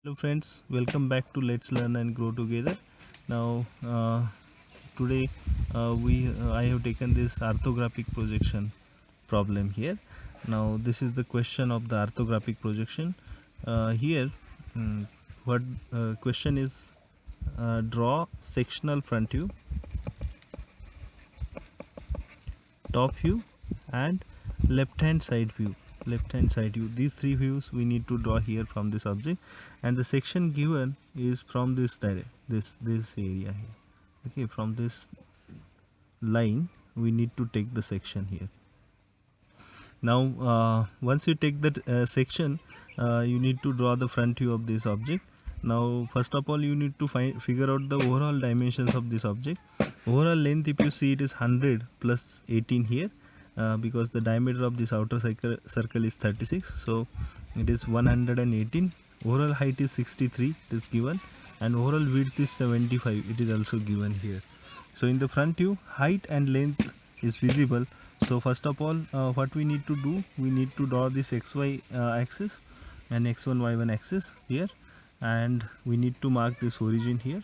Hello friends, welcome back to Let's Learn and Grow Together. Now today I have taken this orthographic projection problem here. Now this is the question of the orthographic projection. Here what question is, draw sectional front view, top view and left hand side view. These three views we need to draw here from this object, and the section given is from this this area here. Okay, from this line we need to take the section here. Now once you take that section, you need to draw the front view of this object. Now first of all you need to figure out the overall dimensions of this object. Overall length, if you see, it is 100 plus 18 here, because the diameter of this outer circle is 36, so it is 118. Overall height is 63, it is given, and overall width is 75, it is also given here. So in the front view, height and length is visible. So first of all, what we need to do, we need to draw this xy axis and x1 y1 axis here, and we need to mark this origin here.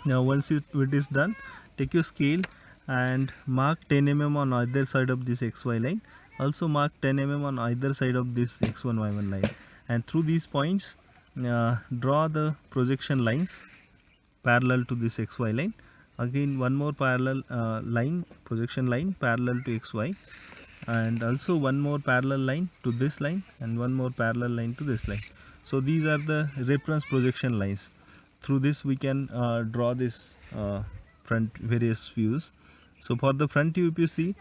Now once it is done, take your scale and mark 10 mm on either side of this xy line. Also mark 10 mm on either side of this x1 y1 line, and through these points draw the projection lines parallel to this xy line. Again one more parallel projection line parallel to xy, and also one more parallel line to this line, and one more parallel line to this line. So these are the reference projection lines. Through this we can draw this front various views. So for the front view, if you see,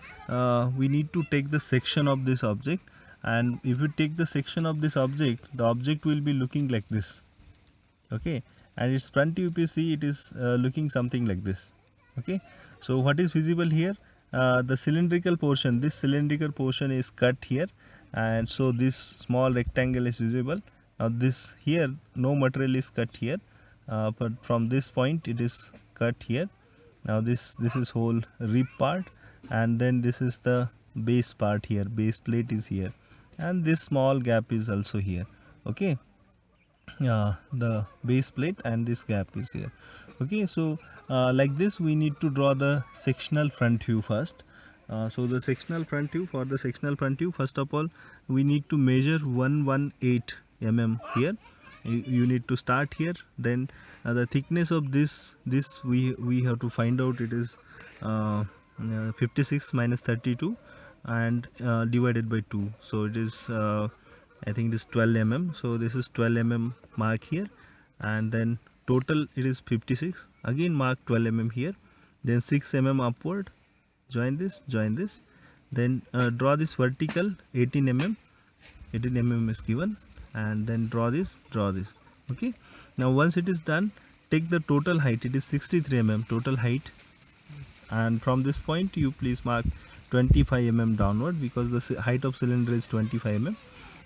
we need to take the section of this object, and if you take the section of this object, the object will be looking like this. Okay, and its front view, if you see, it is looking something like this. Okay, so what is visible here, the cylindrical portion, this cylindrical portion is cut here, and so this small rectangle is visible. Now this here, no material is cut here, but from this point it is cut here. Now this is whole rib part, and then this is the base part here, base plate is here, and this small gap is also here. Okay, the base plate and this gap is here. Okay, so like this we need to draw the sectional front view first. So the sectional front view, for the sectional front view, first of all we need to measure 118 mm here. You need to start here, then the thickness of this we have to find out. It is 56 minus 32 and divided by 2, so it is I think it is 12 mm. So this is 12 mm mark here, and then total it is 56. Again mark 12 mm here, then 6 mm upward, join this, then draw this vertical 18 mm. 18 mm is given, and then draw this. Okay, now once it is done, take the total height, it is 63 mm total height, and from this point you please mark 25 mm downward, because the height of cylinder is 25 mm,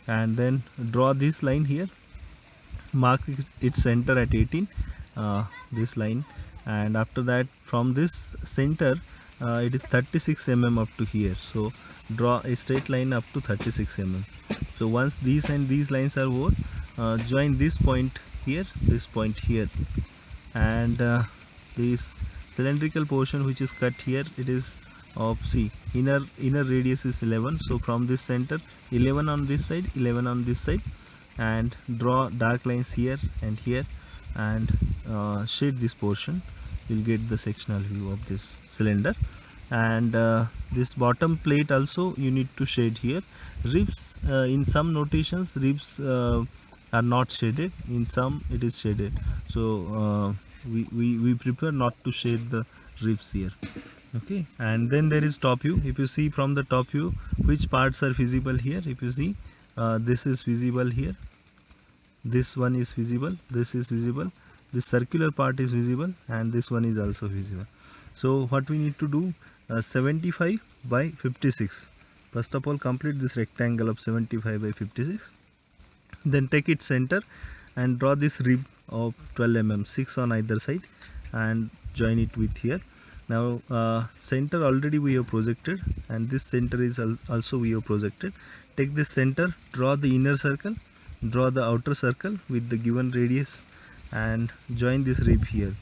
and then draw this line here, mark its center at 18, this line, and after that from this center it is 36 mm up to here, so draw a straight line up to 36 mm. So once these and these lines are over, join this point here, this point here, and this cylindrical portion which is cut here, it is of, see, inner radius is 11, so from this center 11 on this side, 11 on this side, and draw dark lines here and here, and shade this portion. You'll get the sectional view of this cylinder. And this bottom plate also you need to shade here. Ribs, in some notations ribs are not shaded, in some it is shaded, so we prefer not to shade the ribs here. Okay, and then there is top view. If you see from the top view, which parts are visible here, if you see, this is visible here, this one is visible, this is visible, this circular part is visible, and this one is also visible. So what we need to do, 75 by 56. First of all complete this rectangle of 75 by 56, then take its center and draw this rib of 12 mm, 6 on either side, and join it with here. Now center already we have projected, and this center is also we have projected. Take this center, draw the inner circle, draw the outer circle with the given radius and join this rib here.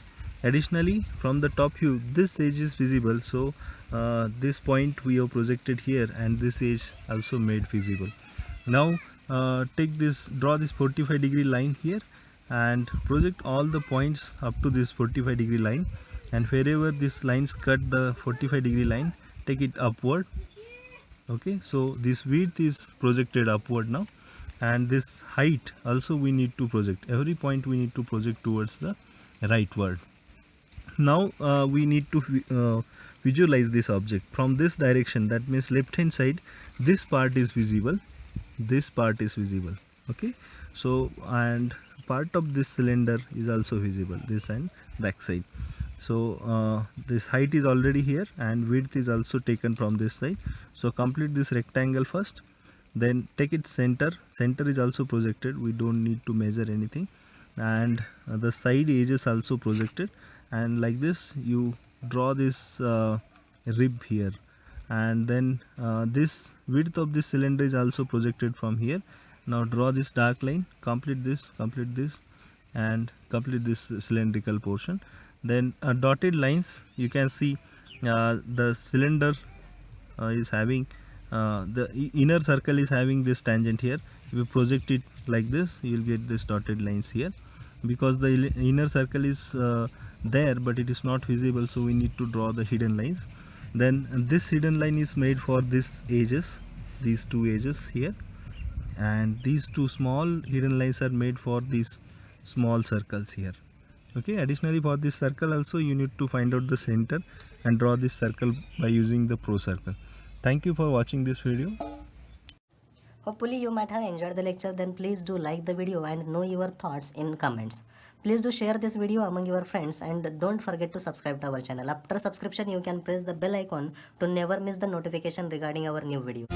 Additionally, from the top view, this edge is visible, so this point we have projected here and this edge also made visible. Now draw this 45-degree line here and project all the points up to this 45-degree line, and wherever these lines cut the 45-degree line, take it upward. Okay, so this width is projected upward now, and this height also we need to project. Every point we need to project towards the rightward. Now we need to visualize this object from this direction. That means left hand side, this part is visible, this part is visible. Okay, so and part of this cylinder is also visible, this and back side. So this height is already here and width is also taken from this side. So complete this rectangle first, then take its center. Center is also projected, we don't need to measure anything, and the side edges also projected, and like this you draw this rib here, and then this width of this cylinder is also projected from here. Now draw this dark line, complete this, and complete this cylindrical portion. Then dotted lines, you can see the cylinder is having the inner circle is having this tangent here. If you project it like this, you will get this dotted lines here, because the inner circle is there but it is not visible, so we need to draw the hidden lines. Then this hidden line is made for these edges, these two edges here, and these two small hidden lines are made for these small circles here. Okay, additionally for this circle also you need to find out the center and draw this circle by using the pro circle. Thank you for watching this video. Hopefully you might have enjoyed the lecture. Then please do like the video and know your thoughts in comments. Please do share this video among your friends and don't forget to subscribe to our channel. After subscription you can press the bell icon to never miss the notification regarding our new video.